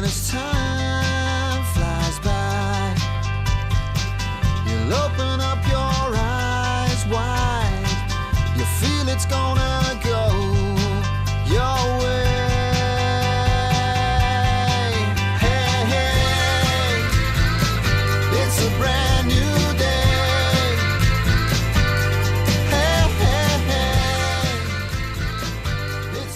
And as time flies by, you'll open up your eyes wide. You feel it's gonna go your way. Hey, hey, it's a brand new day. Hey, hey, hey.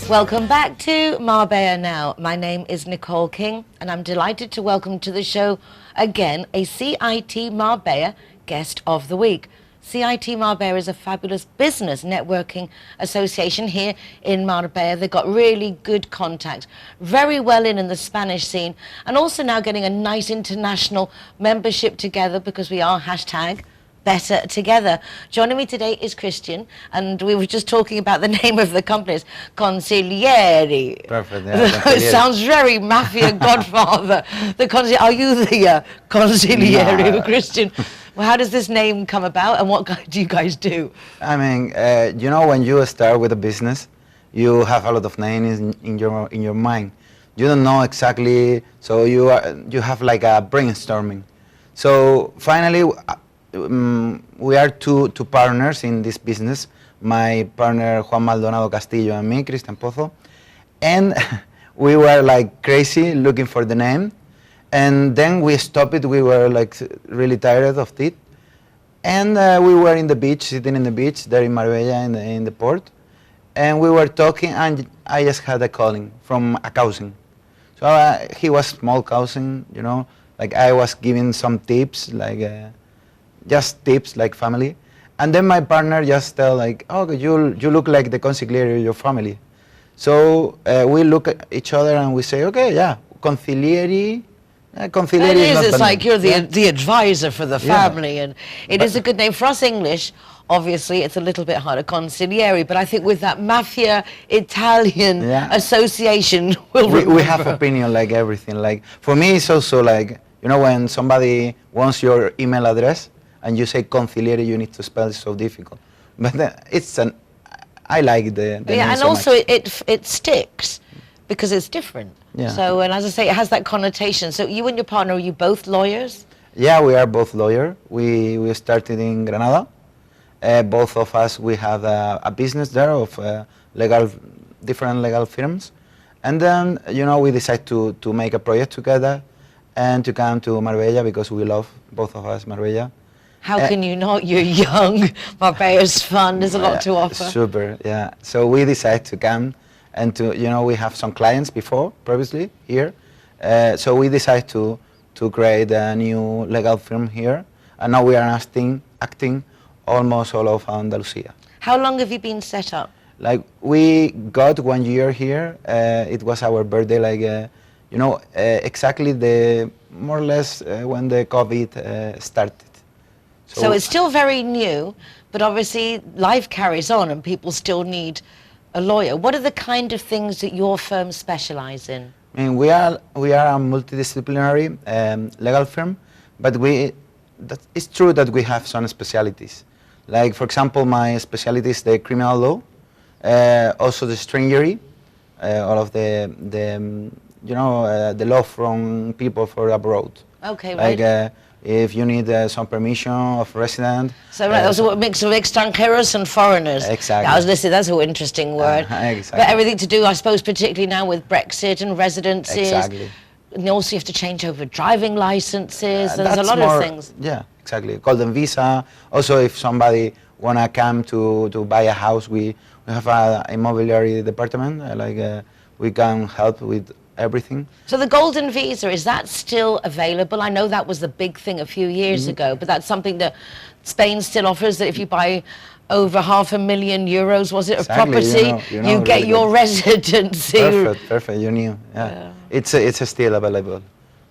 Welcome back to Marbella Now. My name is Nicole King, and I'm delighted to welcome to the show again a CIT Marbella Guest of the Week. CIT Marbella is a fabulous business networking association here in Marbella. They've got really good contacts, very well in the Spanish scene, and also now getting a nice international membership together because we are #Better Together. Joining me today is Christian, and we were just talking about the name of the company. It's Consiglieri. Perfect. Yeah, It sounds very mafia godfather. Are you the Consiglieri, No. Christian? Well, how does this name come about, and what do you guys do? I mean, you know, when you start with a business, you have a lot of names in your mind. You don't know exactly, so you have like a brainstorming. So finally, we are two partners in this business. My partner Juan Maldonado Castillo and me, Cristian Pozo, and we were like crazy looking for the name. And then we stopped it. We were like really tired of it, and we were in the beach, sitting in the beach there in Marbella, in the port, and we were talking. And I just had a calling from a cousin. So he was small cousin, you know, like I was giving some tips, like just tips like family. And then my partner just tell like, oh, you look like the consigliere of your family. So we look at each other and we say, okay, yeah, consigliere. Consigliere It is. is It's not like you're the advisor for the Yeah. family, and it is a good name for us English. Obviously, it's a little bit harder, Consigliere, but I think with that mafia Italian Yeah. association, we have opinion like everything. Like for me, it's also like, you know, when somebody wants your email address and you say consigliere, you need to spell it so difficult. But I like the name and so also much. it sticks because it's different. Yeah. So, and as I say, it has that connotation. So you and your partner, are you both lawyers? Yeah, we are both lawyers. We started in Granada. Both of us, we have a business there of different legal firms. And then, you know, we decided to make a project together and to come to Marbella because we love, both of us, Marbella. How can you not? You're young. Marbella's fun. There's a lot to offer. Super, yeah. So we decided to come and to, you know, we have some clients previously here. So we decided to create a new legal firm here. And now we are acting almost all over Andalusia. How long have you been set up? Like we got 1 year here. It was our birthday, like, you know, exactly more or less when the COVID started. So it's still very new, but obviously life carries on and people still need a lawyer. What are the kind of things that your firm specialize in? I mean, we are a multidisciplinary legal firm, but it's true that we have some specialties. Like, for example, my specialty is the criminal law, also the strangery, all of the you know, the law from people for abroad. Okay, right. Like if you need some permission of resident. So right, those are a mix of extranjeros and foreigners. Exactly. I was listening, that's an interesting word. Exactly. But everything to do, I suppose, particularly now with Brexit and residencies. Exactly. And also you have to change over driving licenses. There's a That's lot of things. Yeah, exactly. Golden visa. Also, if somebody wanna come to buy a house, we have a immobiliary department. We can help with everything. So the golden visa, is that still available? I know that was the big thing a few years ago, but that's something that Spain still offers, that if you buy over €500,000, was it, of property, you get really your good. residency. Perfect, you knew. Yeah. It's still available.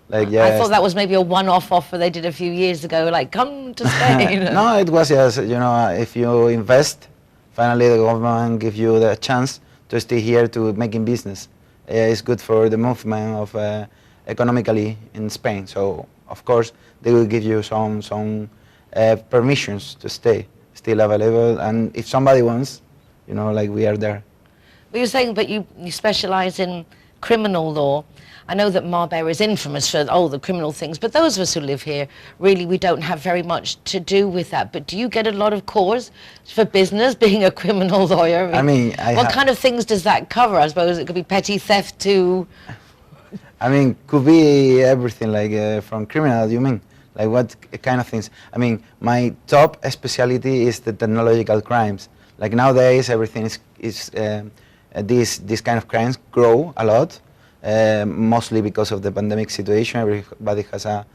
Like, I thought that was maybe a one-off offer they did a few years ago, like, come to Spain. No, it was just, you know, if you invest, finally the government gives you the chance to stay here to making business. It's good for the movement of economically in Spain. So, of course, they will give you some permissions to stay, still available. And if somebody wants, you know, like, we are there. Well, you're saying, but you specialize in criminal law. I know that Marbella is infamous for all the criminal things, but those of us who live here, really, we don't have very much to do with that. But do you get a lot of calls for business, being a criminal lawyer? I mean, what kind of things does that cover? I suppose it could be petty theft to... I mean, could be everything, like from criminal, you mean? Like what kind of things? I mean, my top specialty is the technological crimes. Like nowadays, everything is these kind of crimes grow a lot, mostly because of the pandemic situation. Everybody has a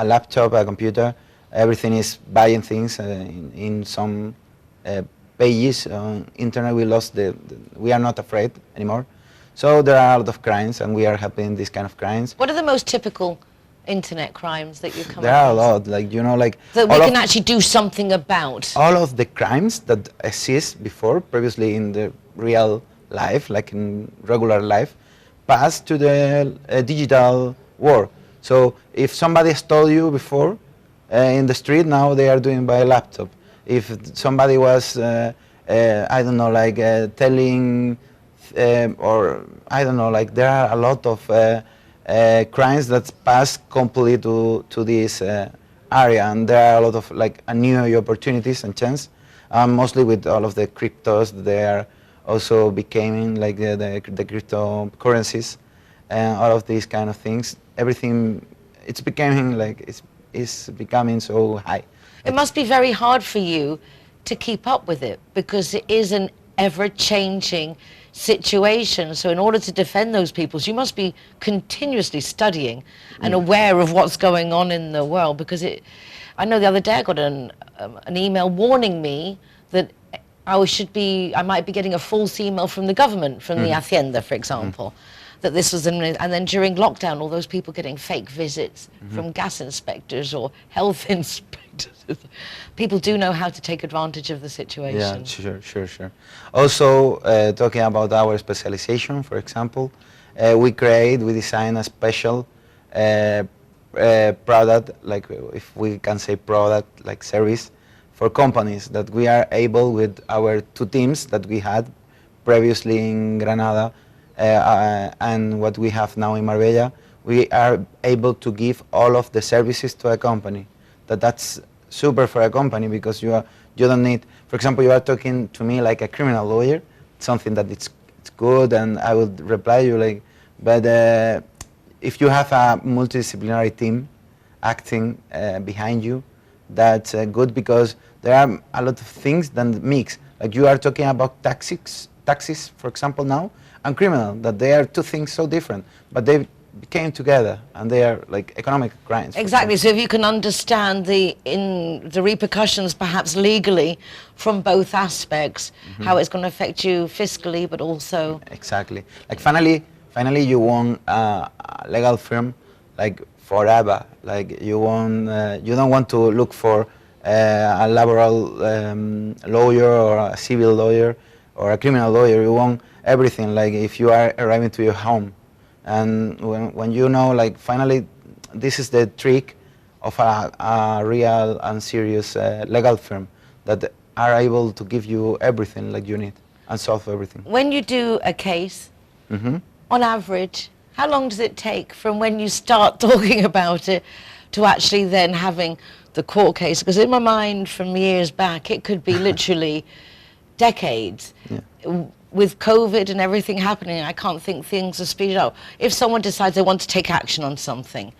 laptop, a computer. Everything is buying things in some pages on internet. We are not afraid anymore. So there are a lot of crimes, and we are helping these kind of crimes. What are the most typical internet crimes that you come across? There are a lot, like, you know, like... That we can actually do something about. All of the crimes that exist before, previously in the real life, like in regular life, pass to the digital world. So if somebody stole you before in the street, now they are doing by a laptop. If somebody was, I don't know, like telling, or I don't know, like there are a lot of crimes that pass completely to this area, and there are a lot of like new opportunities and chance, mostly with all of the cryptos. They are also becoming like the cryptocurrencies and all of these kind of things. Everything, it's becoming like it's becoming so high. It must be very hard for you to keep up with it, because it is an ever-changing situation. So in order to defend those peoples, you must be continuously studying and aware of what's going on in the world. Because I know the other day I got an email warning me that I might be getting a false email from the government, from the Hacienda, for example, that this was, and then during lockdown, all those people getting fake visits from gas inspectors or health inspectors. People do know how to take advantage of the situation. Yeah, sure. Also, talking about our specialization, for example, we design a special product, like if we can say product, like service, for companies that we are able, with our two teams that we had previously in Granada and what we have now in Marbella, we are able to give all of the services to a company. That's super for a company, because you don't need, for example, you are talking to me like a criminal lawyer, something that it's good, and I will reply you like, but if you have a multidisciplinary team acting behind you, that's good, because there are a lot of things that mix. Like you are talking about taxes, for example, now, and criminal, that they are two things so different, but they came together, and they are like economic crimes. Exactly. So if you can understand the repercussions, perhaps legally, from both aspects, how it's going to affect you fiscally, but also... Exactly. Like finally you want a legal firm like forever. Like you don't want to look for a laboral lawyer or a civil lawyer or a criminal lawyer. You want everything. Like if you are arriving to your home, and when you know, like finally, this is the trick of a real and serious legal firm, that are able to give you everything like you need and solve everything. When you do a case, on average, how long does it take from when you start talking about it to actually then having the court case? Because in my mind, from years back, it could be literally decades. Yeah. With COVID and everything happening, I can't think things are speeded up. If someone decides they want to take action on something,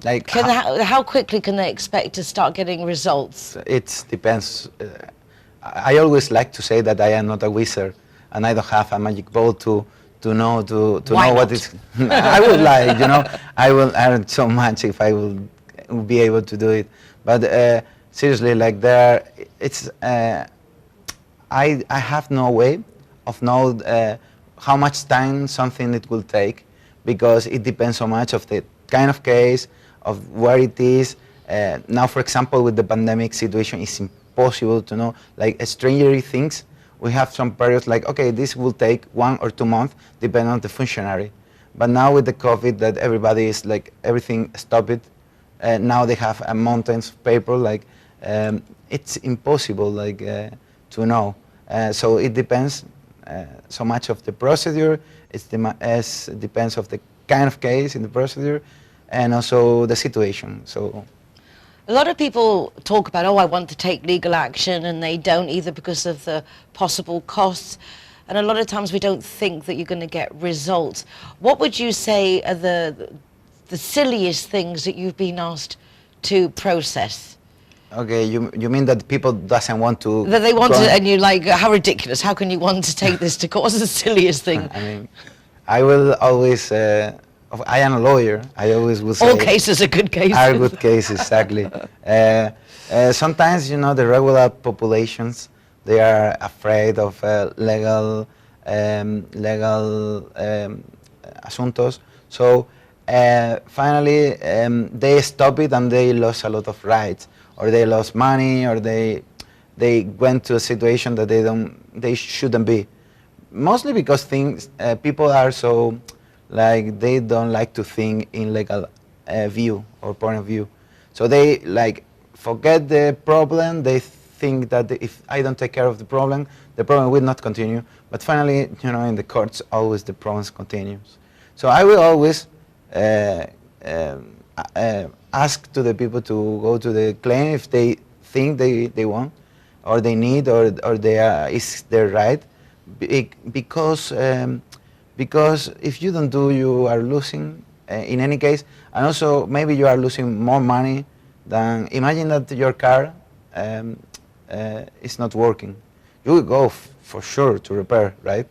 Like how quickly can they expect to start getting results? It depends. I always like to say that I am not a wizard, and I don't have a magic ball to know what is. I would like, I will earn so much if I will be able to do it. But seriously, like I have no way of know how much time something it will take, because it depends so much of the kind of case, of where it is. Now, for example, with the pandemic situation, it's impossible to know. Like stranger things, we have some periods like, okay, this will take 1 or 2 months, depending on the functionary. But now with the COVID, that everybody is like, everything stopped. Now they have mountains of paper. Like it's impossible, like to know. So it depends so much of the procedure. It depends of the kind of case in the procedure, and also the situation. So A lot of people talk about, oh, I want to take legal action, and they don't, either because of the possible costs. And a lot of times we don't think that you're going to get results. What would you say are the silliest things that you've been asked to process? okay, you mean that people doesn't want to That they want go to, on- and you're like, how ridiculous, how can you want to take this to court? What's the silliest thing? I mean, I will always. I am a lawyer. I always will say All cases are good cases. are good cases, exactly. Sometimes, the regular populations, they are afraid of legal asuntos. So finally, they stop it and they lost a lot of rights, or they lost money, or they went to a situation that they shouldn't be. Mostly because people are so, like, they don't like to think in legal view or point of view. So they forget the problem. They think that if I don't take care of the problem will not continue. But finally, in the courts, always the problems continues. So I will always ask to the people to go to the claim if they think they want, or they need, or is their right, because if you don't do, you are losing in any case, and also maybe you are losing more money than, imagine that your car is not working. You will go for sure to repair, right?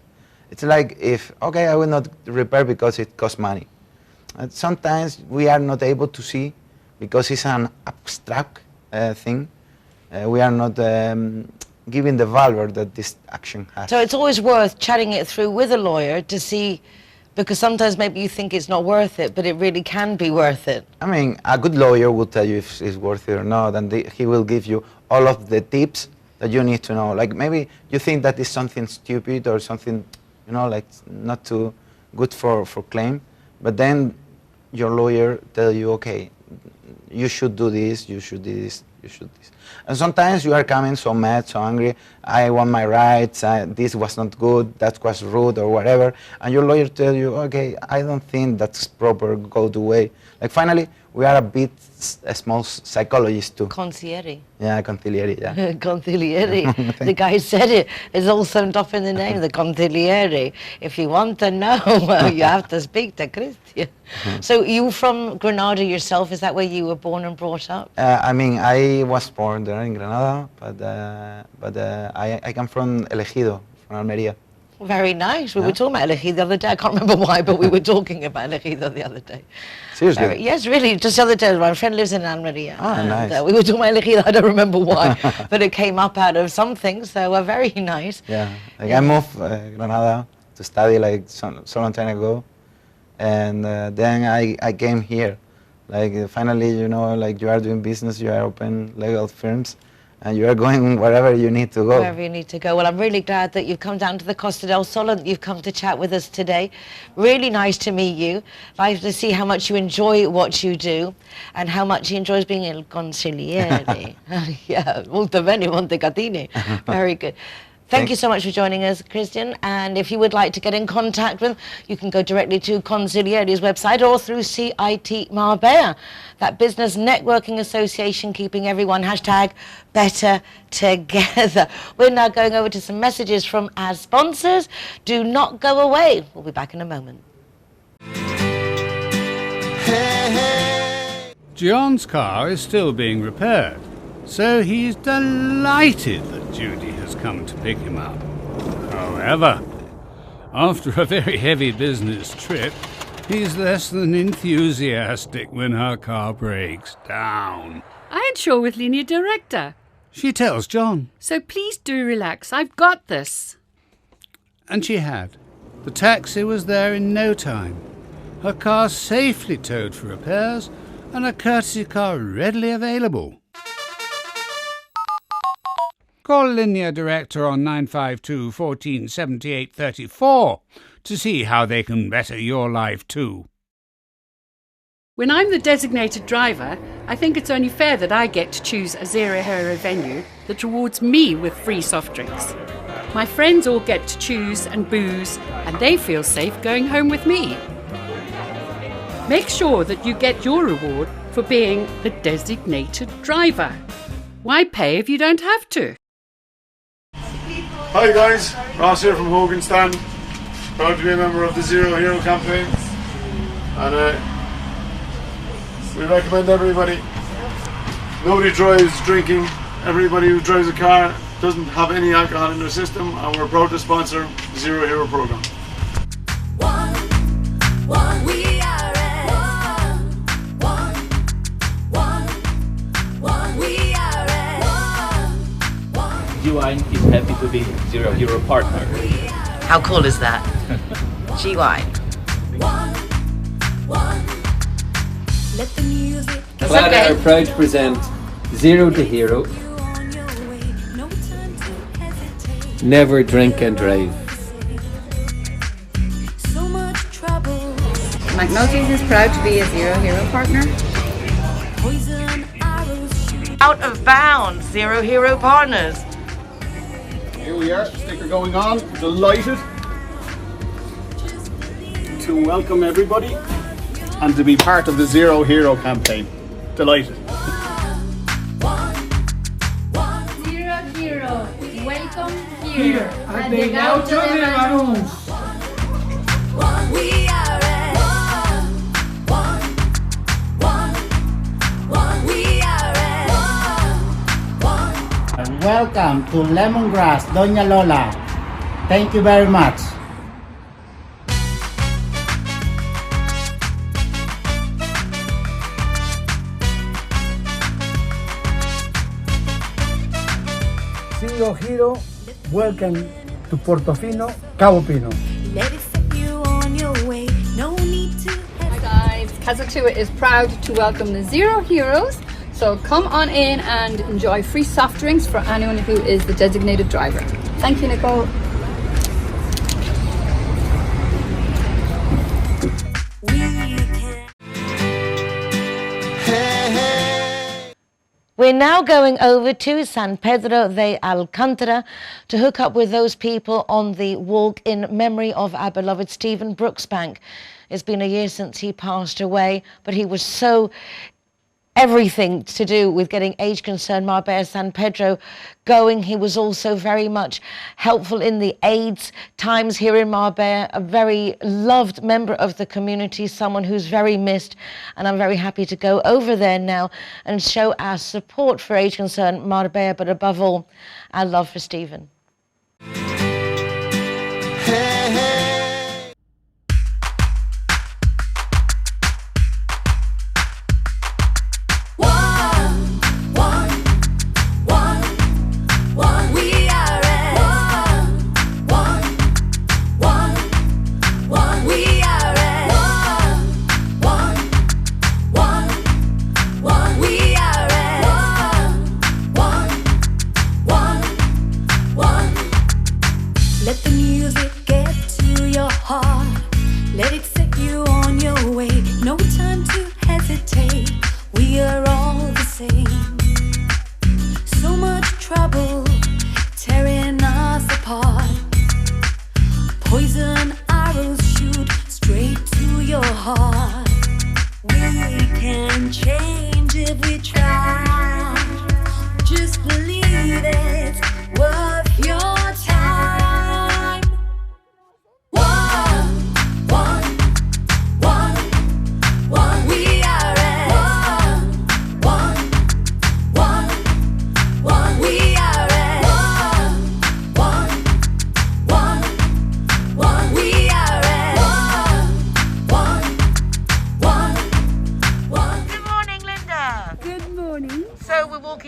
It's like if, okay, I will not repair because it costs money. And sometimes we are not able to see because it's an abstract thing. We are not giving the value that this action has. So it's always worth chatting it through with a lawyer to see, because sometimes maybe you think it's not worth it, but it really can be worth it. I mean, a good lawyer will tell you if it's worth it or not, and he will give you all of the tips that you need to know. Like maybe you think that is something stupid or something, like not too good for claim, but then your lawyer tell you, okay, you should do this, you should do this, you should do this. And sometimes you are coming so mad, so angry, I want my rights, this was not good, that was rude or whatever, and your lawyer tell you, okay, I don't think that's proper, go the way. Like finally, we are a small psychologist too. Consigliere. Yeah, consigliere, yeah. Consigliere. The guy said it. It's all summed up in the name, the consigliere. If you want to know, you have to speak to Christian. So you from Granada yourself? Is that where you were born and brought up? I mean, I was born there in Granada, but I come from Elegido, from Almería. Very nice. We Yeah. were talking about Elegido the other day. I can't remember why, but we were talking about Elegido the other day. Seriously? Yes, really. Just the other day, my friend lives in Almería. Ah, and, nice. we were talking about Elegido. I don't remember why, but it came up out of something. So very nice. Yeah, like I moved Granada to study like so long time ago, and then I came here. Like finally, like you are doing business, you are open legal firms, and you are going wherever you need to go. Wherever you need to go. Well, I'm really glad that you've come down to the Costa del Sol and you've come to chat with us today. Really nice to meet you. Nice to see how much you enjoy what you do and how much he enjoys being il consigliere. Yeah, molto bene, Montecatini. Very good. Thank you so much for joining us, Christian. And if you would like to get in contact with him, you can go directly to Consigliere's website or through CIT Marbella, that business networking association keeping everyone #better together. We're now going over to some messages from our sponsors. Do not go away. We'll be back in a moment. Hey, hey. John's car is still being repaired, so he's delighted that Judy has come to pick him up. However, after a very heavy business trip, he's less than enthusiastic when her car breaks down. I insure with Linear Director, She tells John, so please do relax. I've got this. and she had. The taxi was there in no time. Her car safely towed for repairs, and a courtesy car readily available. Call Linear Director on 952 14 78 34 to see how they can better your life too. When I'm the designated driver, I think it's only fair that I get to choose a zero-hero venue that rewards me with free soft drinks. My friends all get to choose and booze, and they feel safe going home with me. Make sure that you get your reward for being the designated driver. Why pay if you don't have to? Hi guys, Ross here from Hogan Stand. Proud to be a member of the Zero Hero campaign. And we recommend everybody. Nobody drives drinking. Everybody who drives a car doesn't have any alcohol in their system, and we're proud to sponsor the Zero Hero program. G-Wine is happy to be Zero Hero partner. How cool is that? G-Wine. Glad okay. are proud to present Zero to Hero. Never drink and drive. McNulty's is proud to be a Zero Hero partner. Out of bounds, Zero Hero partners. Here we are, sticker going on. Delighted to welcome everybody and to be part of the Zero Hero campaign. Delighted. Zero Hero, welcome here. And the Gaucho de Barons. And welcome to Lemongrass, Doña Lola. Thank you very much. Zero Hero, welcome to Portofino, Cabo Pino. Hi guys, Kazatua is proud to welcome the Zero Heroes. So come on in and enjoy free soft drinks for anyone who is the designated driver. Thank you, Nicole. We're now going over to San Pedro de Alcántara to hook up with those people on the walk in memory of our beloved Stephen Brooksbank. It's been a year since he passed away, but he was so everything to do with getting Age Concerned Marbella San Pedro going. He was also very much helpful in the AIDS times here in Marbella, a very loved member of the community, someone who's very missed, and I'm very happy to go over there now and show our support for Age Concerned Marbella, but above all, our love for Stephen. Let the music get to your heart. Let it set you on your way. No time to hesitate. We are all the same. So much trouble tearing us apart. Poison arrows shoot straight to your heart. We can change if we try. Just believe it's worth your time.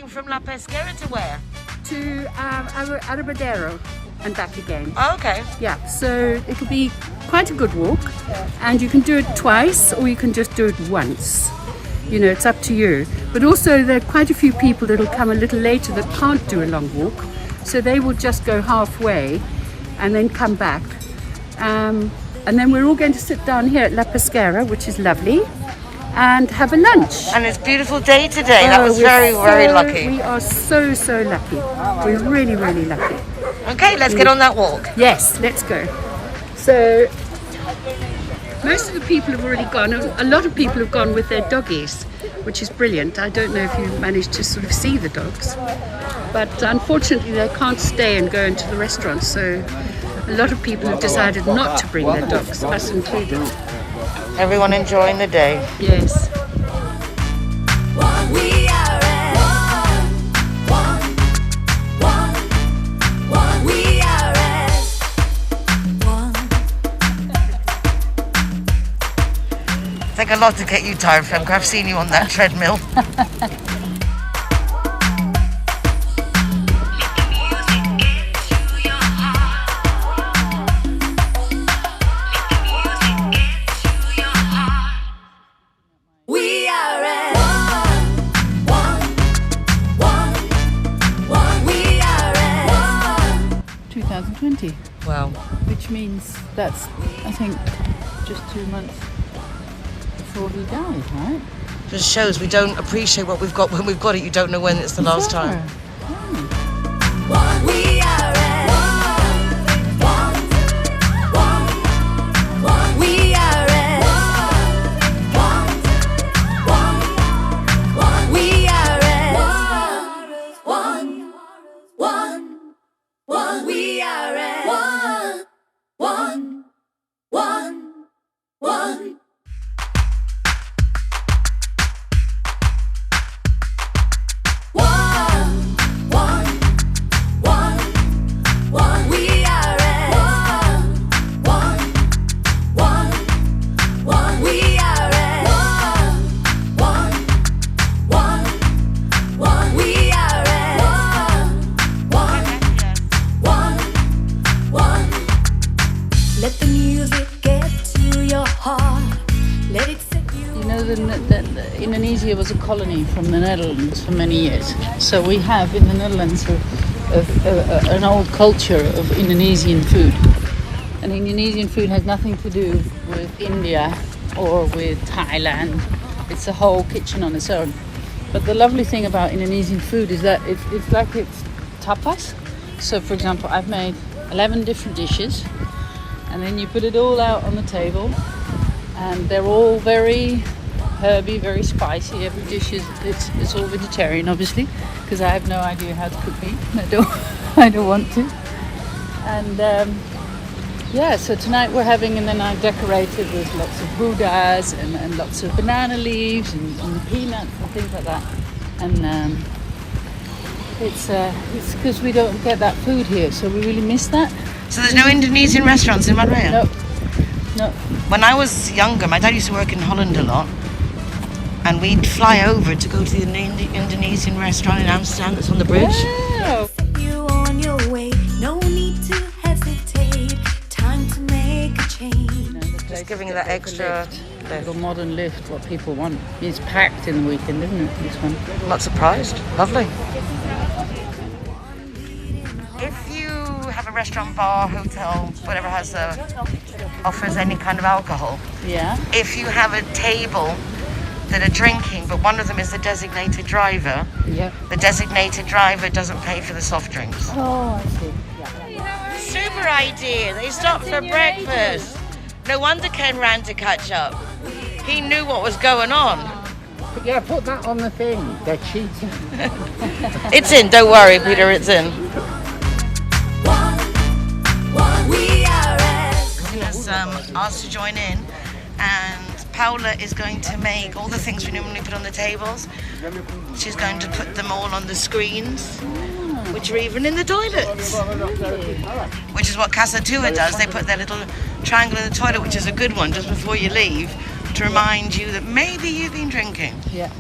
From La Pesquera to where? To Abril and back again. Oh, okay. Yeah, so it'll be quite a good walk, and you can do it twice or you can just do it once. You know, it's up to you. But also there are quite a few people that'll come a little later that can't do a long walk, so they will just go halfway and then come back. And then we're all going to sit down here at La Pesquera, which is lovely, and have a lunch. And it's a beautiful day today. That was very lucky. We are so lucky. We're really lucky. Okay, let's get on that walk. Yes, let's go. So Most of the people have already gone. A lot of people have gone with their doggies, which is brilliant. I don't know if you managed to sort of see the dogs, but unfortunately they can't stay and go into the restaurants. So a lot of people have decided not to bring their dogs, us included. Everyone enjoying the day. Yes. It's like a lot to get you tired, Femke. I've seen you on that treadmill. We are at 2020. Wow. Which means that's, I think, just 2 months before he died, right? Just shows we don't appreciate what we've got when we've got it. You don't know when it's the last time. We are Let the music get to your heart. Let it set you. You know that Indonesia was a colony from the Netherlands for many years. So we have in the Netherlands an old culture of Indonesian food. And Indonesian food has nothing to do with India or with Thailand. It's a whole kitchen on its own. But the lovely thing about Indonesian food is that it's like it's tapas. So for example, I've made 11 different dishes. And then you put it all out on the table, and they're all very herby, very spicy. Every dish it's all vegetarian, obviously, because I have no idea how to cook meat. I don't want to. And yeah, so tonight we're having, and then I decorated with lots of Buddhas and lots of banana leaves and peanuts and things like that. And it's because we don't get that food here, so we really miss that. So there's no Indonesian restaurants in Marbella? No. When I was younger, my dad used to work in Holland a lot, and we'd fly over to go to the Indonesian restaurant in Amsterdam that's on the bridge. Wow. You on your way. No need to hesitate. Time to make a change. Just giving it that extra little modern lift, what people want. It's packed in the weekend, isn't it? This one. I'm not surprised. Lovely. If you have a restaurant, bar, hotel, whatever offers any kind of alcohol. Yeah. If you have a table that are drinking, but one of them is the designated driver. Yeah. The designated driver doesn't pay for the soft drinks. Oh, I see. Yeah. Super idea. They stopped for breakfast. No wonder Ken ran to catch up. He knew what was going on. Yeah, put that on the thing. They're cheating. It's in. Don't worry, Peter. It's in. Asked to join in, and Paula is going to make all the things we normally put on the tables. She's going to put them all on the screens, which are even in the toilets. Which is what Casa Tua does. They put their little triangle in the toilet, which is a good one, just before you leave, to remind you that maybe you've been drinking. Yeah.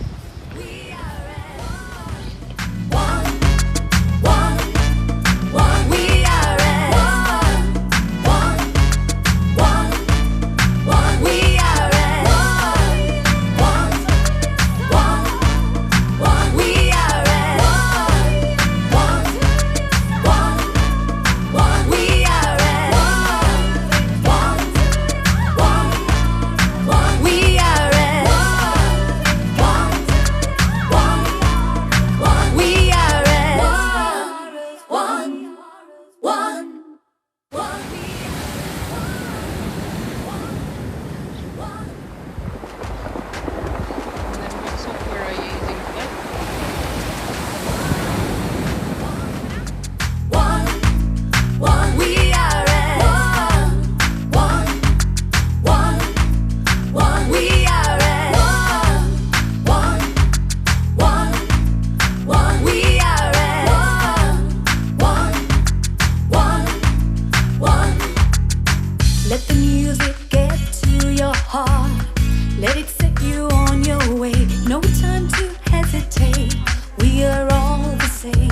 Let it set you on your way. No time to hesitate. We are all the same.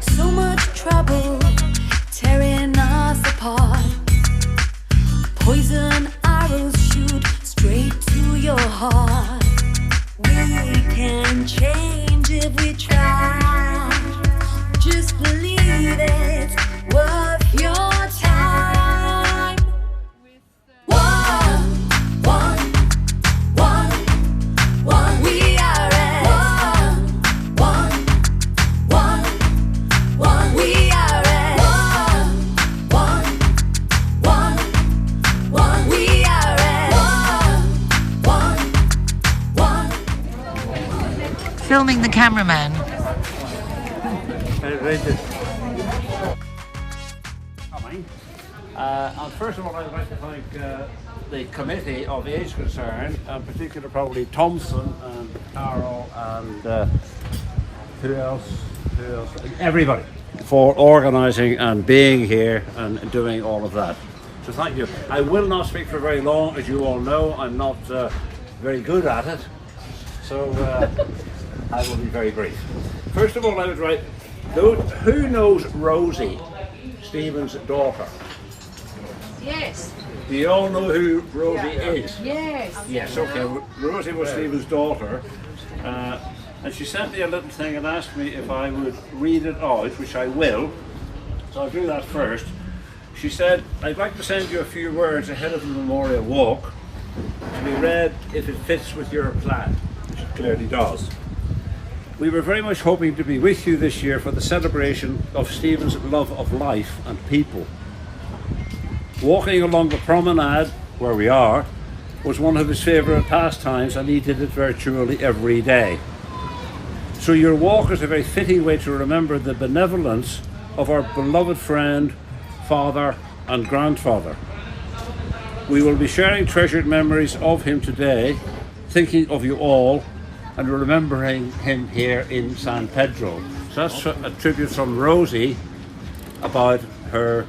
So much trouble tearing us apart. Poison arrows shoot straight to your heart. We can change if we try. Just believe it's worth your time. One, we are at one, we are at one, we are at one. Filming the cameraman. And first of all, I'd like to thank the Committee of Age Concern, and particularly probably Thompson and Carol and who else? Everybody, for organising and being here and doing all of that. So thank you. I will not speak for very long, as you all know. I'm not very good at it, so I will be very brief. First of all, I would write, who knows Rosie, Stephen's daughter? Yes. Do you all know who Rosie is? Yes. Yes, okay. Rosie was Stephen's daughter, and she sent me a little thing and asked me if I would read it out, which I will. So I'll do that first. She said, I'd like to send you a few words ahead of the memorial walk to be read if it fits with your plan, which it clearly does. We were very much hoping to be with you this year for the celebration of Stephen's love of life and people. Walking along the promenade, where we are, was one of his favourite pastimes, and he did it virtually every day. So your walk is a very fitting way to remember the benevolence of our beloved friend, father and grandfather. We will be sharing treasured memories of him today, thinking of you all and remembering him here in San Pedro. So that's a tribute from Rosie about her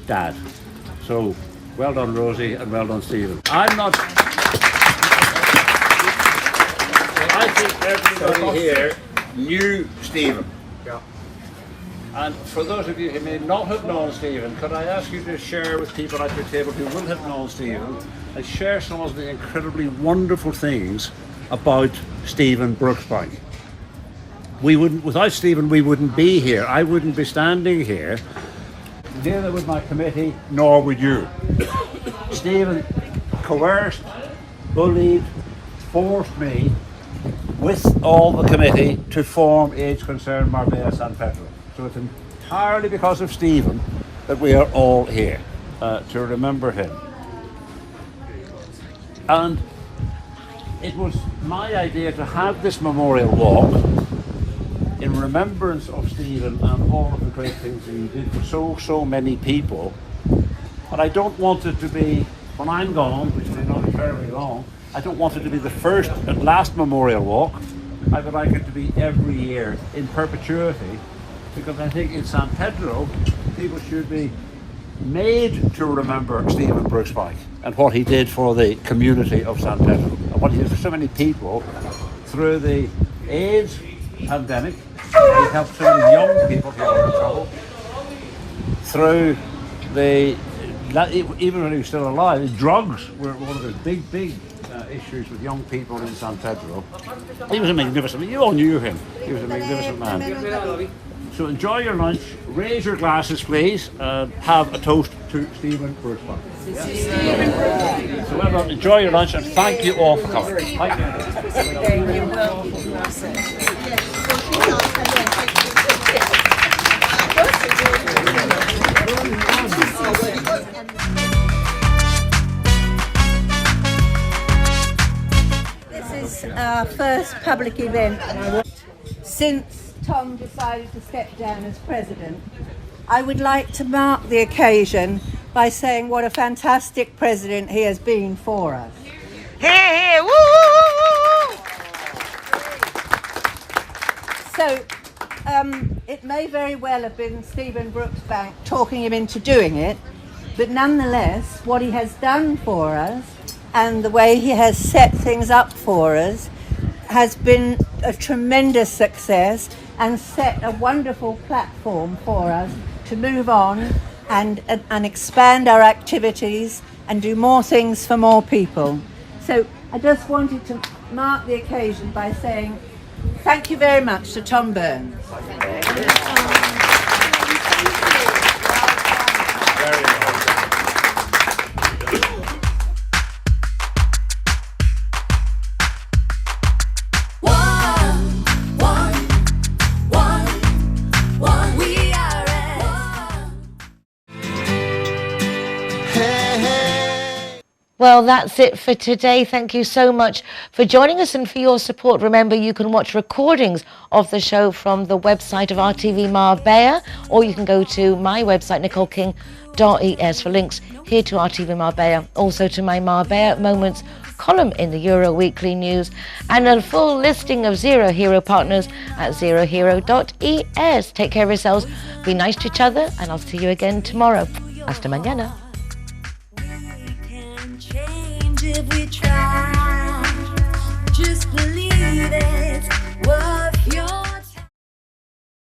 dad. So, well done Rosie and well done Stephen. I think everybody here knew Stephen. Yeah. And for those of you who may not have known Stephen, could I ask you to share with people at your table who will have known Stephen and share some of the incredibly wonderful things about Stephen Brooksbank. Without Stephen, we wouldn't be here. I wouldn't be standing here. Neither would my committee, nor would you. Stephen coerced, bullied, forced me, with all the committee, to form Age Concern Marbella San Pedro. So it's entirely because of Stephen that we are all here, to remember him. And it was my idea to have this memorial walk in remembrance of Stephen and all of the great things that he did for so many people. But I don't want it to be, when I'm gone, which may not be very long, I don't want it to be the first and last memorial walk. I would like it to be every year in perpetuity, because I think in San Pedro, people should be made to remember Stephen Brooksbank and what he did for the community of San Pedro, and what he did for so many people through the AIDS pandemic. He helped so many young people get out of trouble. Through the, even when he was still alive, drugs were one of the big issues with young people in San Pedro. He was a magnificent, you all knew him. He was a magnificent man. So enjoy your lunch, raise your glasses please, and have a toast to Stephen Brooksbank. Yeah. So well done, enjoy your lunch and thank you all for coming. Thank This is our first public event since Tom decided to step down as president. I would like to mark the occasion by saying what a fantastic president he has been for us. Hey, woo, woo, woo, woo. So, it may very well have been Stephen Brooksbank talking him into doing it, but nonetheless, what he has done for us and the way he has set things up for us has been a tremendous success and set a wonderful platform for us to move on and expand our activities and do more things for more people. So I just wanted to mark the occasion by saying thank you very much to Tom Burns. Well, that's it for today. Thank you so much for joining us and for your support. Remember, you can watch recordings of the show from the website of RTV Marbella, or you can go to my website, nicoleking.es, for links here to RTV Marbella, also to my Marbella Moments column in the Euro Weekly News, and a full listing of Zero Hero partners at zerohero.es. Take care of yourselves, be nice to each other, and I'll see you again tomorrow. Hasta mañana. If we try, just believe it.